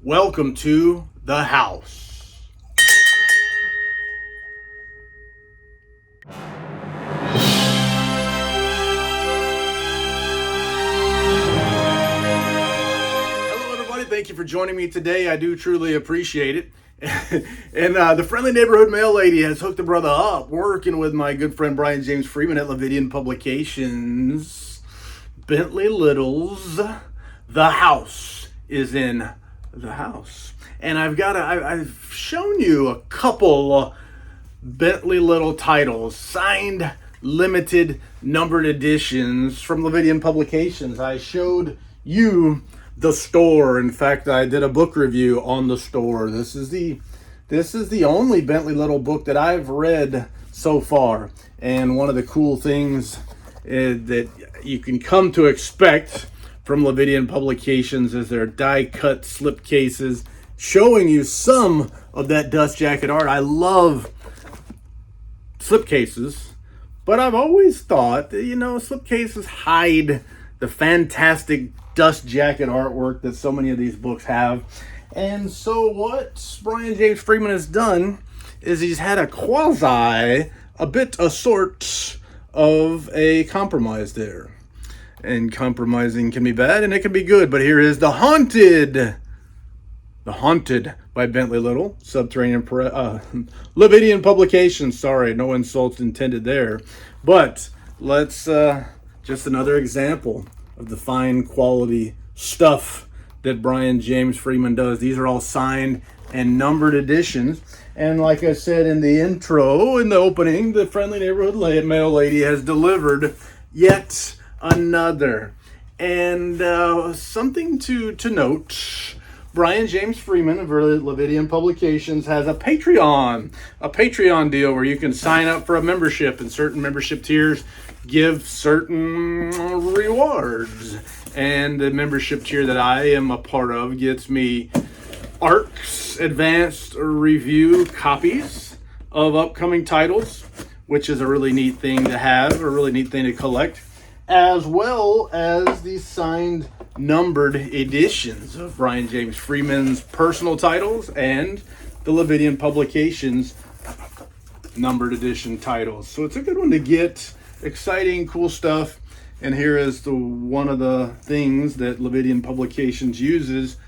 Welcome to the house. Hello, everybody. Thank you for joining me today. I do truly appreciate it. And the friendly neighborhood mail lady has hooked a brother up working with my good friend Brian James Freeman at Lividian Publications. Bentley Little's The House is in the house. And I've shown you a couple Bentley Little titles, signed, limited, numbered editions from Lividian Publications. I showed you the store. In fact, I did a book review on the store. This is the only Bentley Little book that I've read so far. And one of the cool things that you can come to expect from Lividian Publications is their die-cut slip cases, showing you some of that dust jacket art. I love slip cases, but I've always thought that, slip cases hide the fantastic dust jacket artwork that so many of these books have. And so what Brian James Freeman has done is he's had a sort of a compromise there. And compromising can be bad and it can be good, but here is The Haunted by Bentley Little, Subterranean Lividian Publications. Sorry, no insults intended there. But let's just another example of the fine quality stuff that Brian James Freeman does. These are all signed and numbered editions. And like I said in the intro, in the opening, the friendly neighborhood mail lady has delivered yet another. And something to note, Brian James Freeman of Lividian Publications has a Patreon deal where you can sign up for a membership, and certain membership tiers give certain rewards. And the membership tier that I am a part of gets me ARC's advanced review copies of upcoming titles, which is a really neat thing to have, a really neat thing to collect, as well as the signed numbered editions of Brian James Freeman's personal titles and the Lividian Publications numbered edition titles. So it's a good one to get. Exciting, cool stuff. And here is one of the things that Lividian Publications uses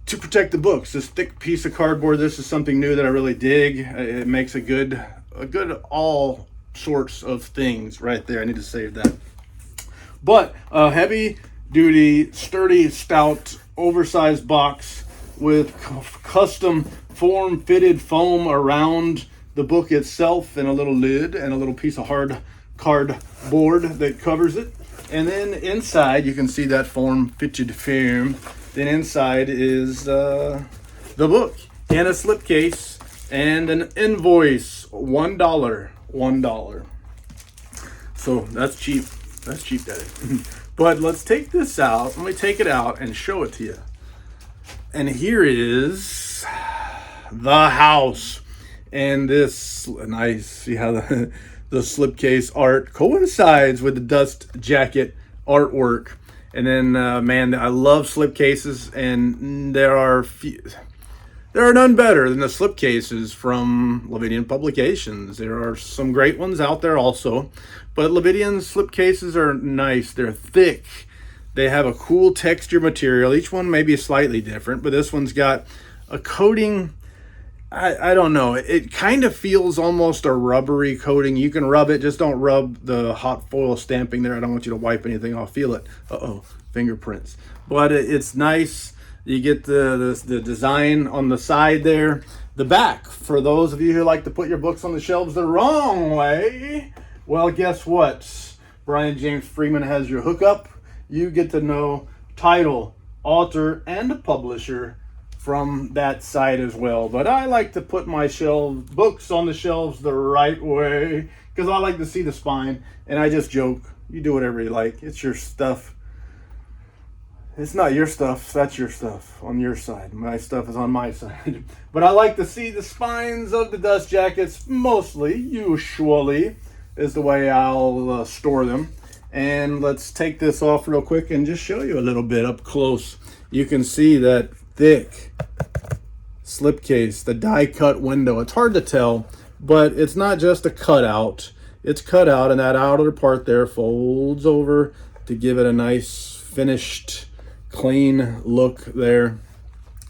to protect the books. This thick piece of cardboard. This is something new that I really dig. It makes a good all sorts of things right there. I need to save that. But a heavy duty, sturdy, stout, oversized box with custom form fitted foam around the book itself, and a little lid and a little piece of hard cardboard that covers it. And then inside you can see that form fitted foam. Then inside is the book in a slipcase and an invoice, $1. So that's cheap. That's cheap, Daddy. But let's take this out. Let me take it out and show it to you. And here is The House. And this, nice, see how the slipcase art coincides with the dust jacket artwork. And then, man, I love slipcases, and there are none better than the slipcases from Lividian Publications. There are some great ones out there also, but Lividian slipcases are nice. They're thick. They have a cool texture material. Each one may be slightly different, but this one's got a coating. I don't know. It kind of feels almost a rubbery coating. You can rub it. Just don't rub the hot foil stamping there. I don't want you to wipe anything off. Feel it. Uh-oh. Fingerprints. But it's nice. You get the design on the side there. The back, for those of you who like to put your books on the shelves the wrong way, well, guess what? Brian James Freeman has your hookup. You get to know title, author, and publisher from that side as well. But I like to put my books on the shelves the right way because I like to see the spine. And I just joke, you do whatever you like. It's your stuff. It's not your stuff, that's your stuff on your side. My stuff is on my side. But I like to see the spines of the dust jackets, usually, is the way I'll store them. And let's take this off real quick and just show you a little bit up close. You can see that thick slipcase, the die cut window. It's hard to tell, but it's not just a cutout. It's cut out, and that outer part there folds over to give it a nice finished, clean look there.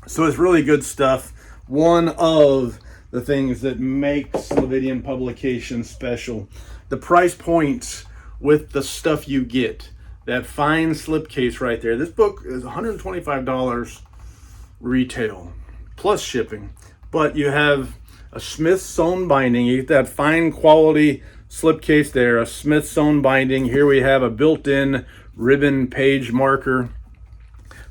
So it's really good stuff. One of the things that makes Lividian publication special. The price point with the stuff you get. That fine slipcase right there. This book is $125 retail plus shipping. But you have a Smith sewn binding. You get that fine quality slipcase there, a Smith sewn binding. Here we have a built-in ribbon page marker.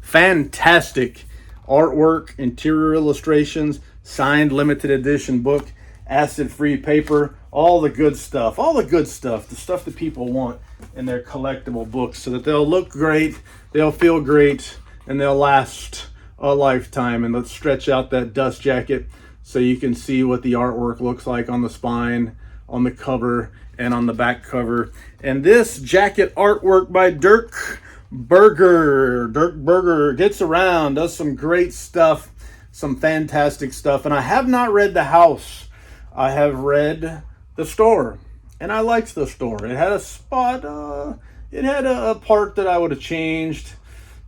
Fantastic artwork, interior illustrations, signed limited edition book, acid-free paper, all the good stuff, the stuff that people want in their collectible books so that they'll look great, they'll feel great, and they'll last a lifetime. And let's stretch out that dust jacket so you can see what the artwork looks like on the spine, on the cover, and on the back cover. And this jacket artwork by Dirk Berger. Dirk Berger gets around, does some great stuff, some fantastic stuff. And I have not read The House. I have read The Store, and I liked The Store. It had a spot, it had a part that I would have changed.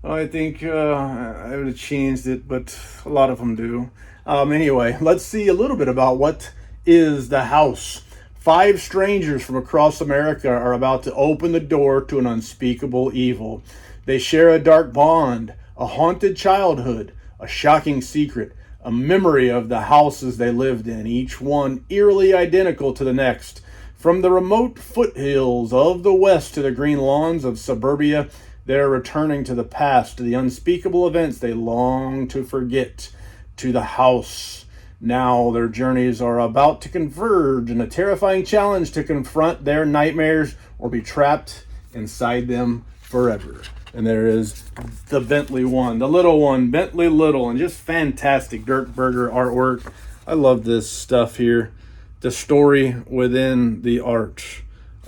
I think I would have changed it, but a lot of them do. Anyway, let's see a little bit about what is The House. 5 strangers from across America are about to open the door to an unspeakable evil. They share a dark bond, a haunted childhood, a shocking secret, a memory of the houses they lived in, each one eerily identical to the next. From the remote foothills of the West to the green lawns of suburbia, they are returning to the past, to the unspeakable events they long to forget, to the house. Now their journeys are about to converge in a terrifying challenge to confront their nightmares or be trapped inside them forever. And there is the Bentley one, the little one, Bentley Little, and just fantastic Dirk Berger artwork. I love this stuff here. The story within the art.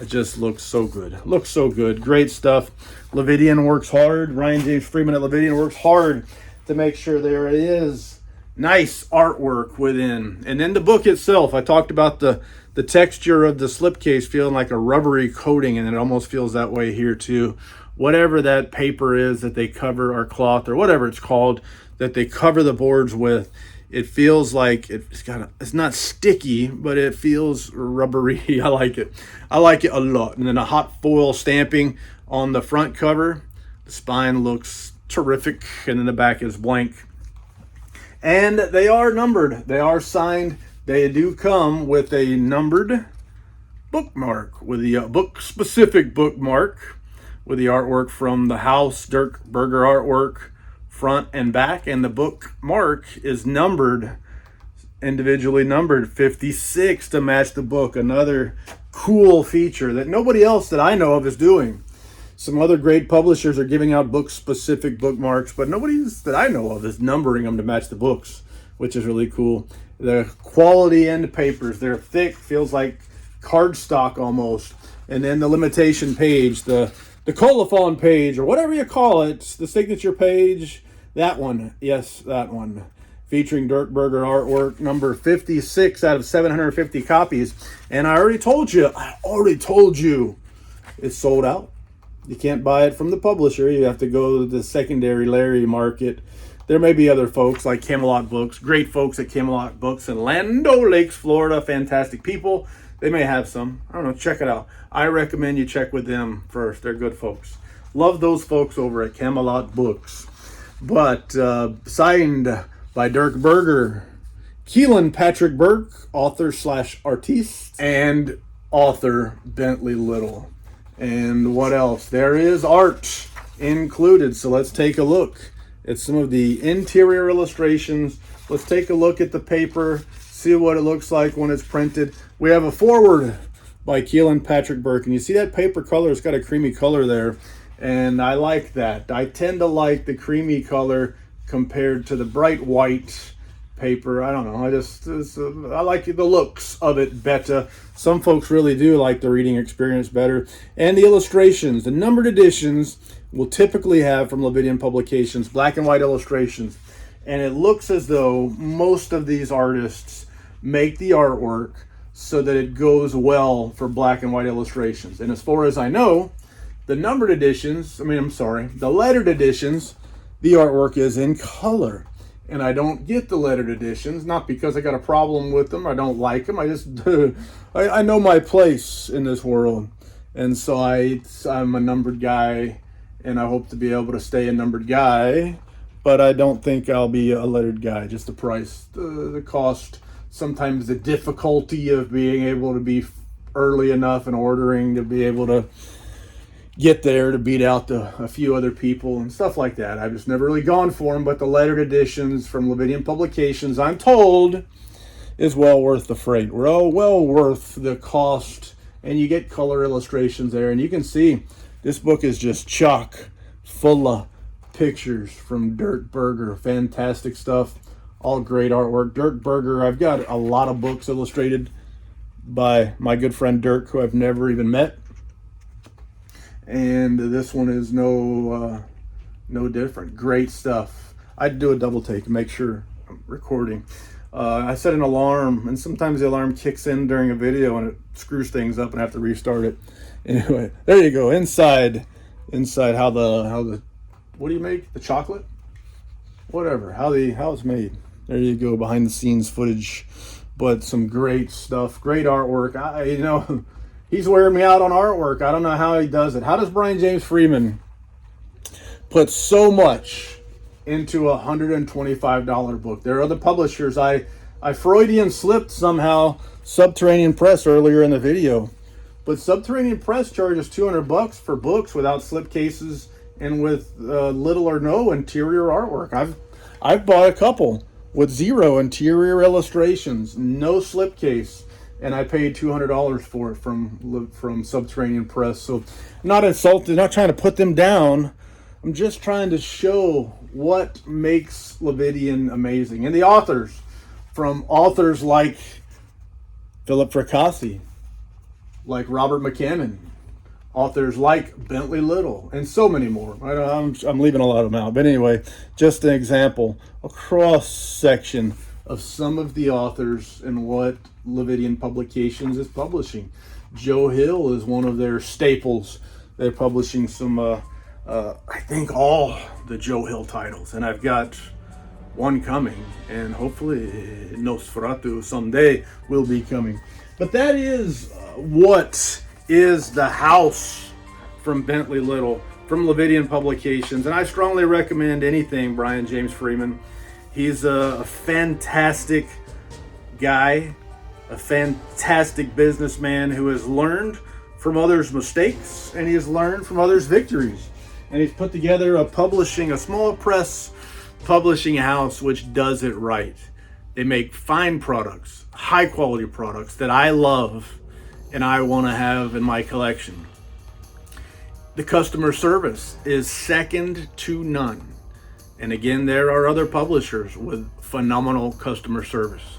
It just looks so good. Looks so good. Great stuff. Lividian works hard. Ryan James Freeman at Lividian works hard to make sure there is nice artwork within. And then the book itself, I talked about the texture of the slipcase feeling like a rubbery coating, and it almost feels that way here too. Whatever that paper is that they cover, or cloth, or whatever it's called, that they cover the boards with, it feels like it's not sticky, but it feels rubbery. I like it. I like it a lot. And then a hot foil stamping on the front cover. The spine looks terrific, and then the back is blank. And they are numbered. They are signed. They do come with a numbered bookmark, with the book-specific bookmark, with the artwork from The House, Dirk Berger artwork, front and back. And the bookmark is numbered, individually numbered, 56 to match the book. Another cool feature that nobody else that I know of is doing. Some other great publishers are giving out book-specific bookmarks, but nobody's that I know of is numbering them to match the books, which is really cool. The quality end papers, they're thick, feels like cardstock almost. And then the limitation page, the colophon page, or whatever you call it, the signature page, that one, yes, that one, featuring Dirk Berger artwork, number 56 out of 750 copies. And I already told you, it's sold out. You can't buy it from the publisher. You have to go to the secondary Larry market. There may be other folks like Camelot Books, great folks at Camelot Books in Land O'Lakes, Florida, fantastic people. They may have some. I don't know, check it out. I recommend you check with them first. They're good folks. Love those folks over at Camelot Books. But signed by Dirk Berger, Keelan Patrick Burke, author/artiste, and author Bentley Little. And what else? There is art included. So let's take a look at some of the interior illustrations. Let's take a look at the paper, see what it looks like when it's printed. We have a foreword by Keelan Patrick Burke. And you see that paper color? It's got a creamy color there. And I like that. I tend to like the creamy color compared to the bright white paper. I don't know. I like the looks of it better. Some folks really do like the reading experience better. And the illustrations, the numbered editions will typically have from Lividian Publications black and white illustrations. And it looks as though most of these artists make the artwork so that it goes well for black and white illustrations. And as far as I know, the numbered editions, the lettered editions, the artwork is in color. And I don't get the lettered editions, not because I got a problem with them, I don't like them. I just, I know my place in this world. And so I'm a numbered guy, and I hope to be able to stay a numbered guy. But I don't think I'll be a lettered guy. Just the price, the cost, sometimes the difficulty of being able to be early enough and ordering to be able to get there to beat out a few other people and stuff like that. I've just never really gone for them, but the lettered editions from Lividian Publications, I'm told, is well worth the freight. Well worth the cost, and you get color illustrations there, and you can see this book is just chock full of pictures from Dirk Berger. Fantastic stuff, all great artwork. Dirk Berger, I've got a lot of books illustrated by my good friend Dirk, who I've never even met. And this one is no different. Great stuff. I'd do a double take and make sure I'm recording. I set an alarm, and sometimes the alarm kicks in during a video and it screws things up and I have to restart it. Anyway, there you go. Inside how the what do you make? The chocolate? Whatever. How it's made. There you go. Behind the scenes footage, but some great stuff. Great artwork. He's wearing me out on artwork. I don't know how he does it. How does Brian James Freeman put so much into a $125 book? There are other publishers. I Freudian slipped somehow Subterranean Press earlier in the video. But Subterranean Press charges $200 for books without slipcases and with little or no interior artwork. I've bought a couple with zero interior illustrations, no slipcase. And I paid $200 for it from Subterranean Press. So I'm not insulted, not trying to put them down. I'm just trying to show what makes Lividian amazing. And the authors, from authors like Philip Fracassi, like Robert McCammon, authors like Bentley Little, and so many more. I'm leaving a lot of them out. But anyway, just an example, a cross-section of some of the authors and what Lividian Publications is publishing. Joe Hill is one of their staples. They're publishing some, I think all the Joe Hill titles. And I've got one coming, and hopefully Nosferatu someday will be coming. But that is what is the house from Bentley Little, from Lividian Publications. And I strongly recommend anything Brian James Freeman. He's a fantastic guy, a fantastic businessman who has learned from others' mistakes, and he has learned from others' victories. And he's put together a small press publishing house which does it right. They make fine products, high quality products that I love and I want to have in my collection. The customer service is second to none. And again, there are other publishers with phenomenal customer service.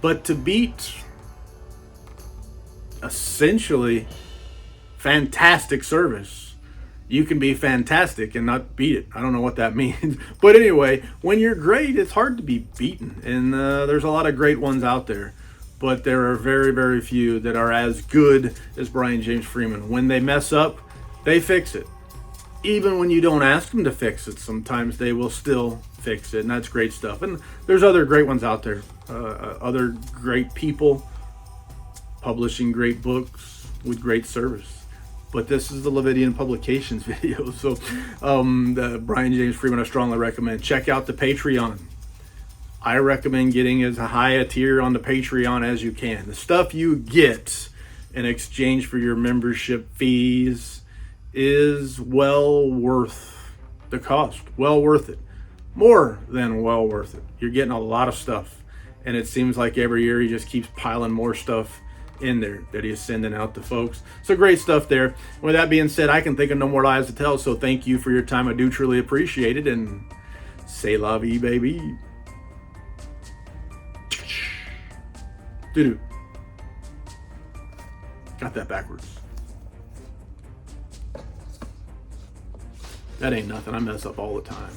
But to beat essentially fantastic service, you can be fantastic and not beat it. I don't know what that means. But anyway, when you're great, it's hard to be beaten. And there's a lot of great ones out there. But there are very, very few that are as good as Brian James Freeman. When they mess up, they fix it. Even when you don't ask them to fix it, sometimes they will still fix it, and that's great stuff. And there's other great ones out there, other great people publishing great books with great service. But this is the Lividian Publications video, so the Brian James Freeman I strongly recommend. Check out the Patreon. I recommend getting as high a tier on the Patreon as you can. The stuff you get in exchange for your membership fees is well worth the cost, well worth it, more than well worth it. You're getting a lot of stuff, and it seems like every year he just keeps piling more stuff in there that he's sending out to folks. So great stuff there. With that being said, I can think of no more lies to tell, so thank you for your time. I do truly appreciate it, and c'est la vie, baby. Doo-doo. Got that backwards. That ain't nothing. I mess up all the time.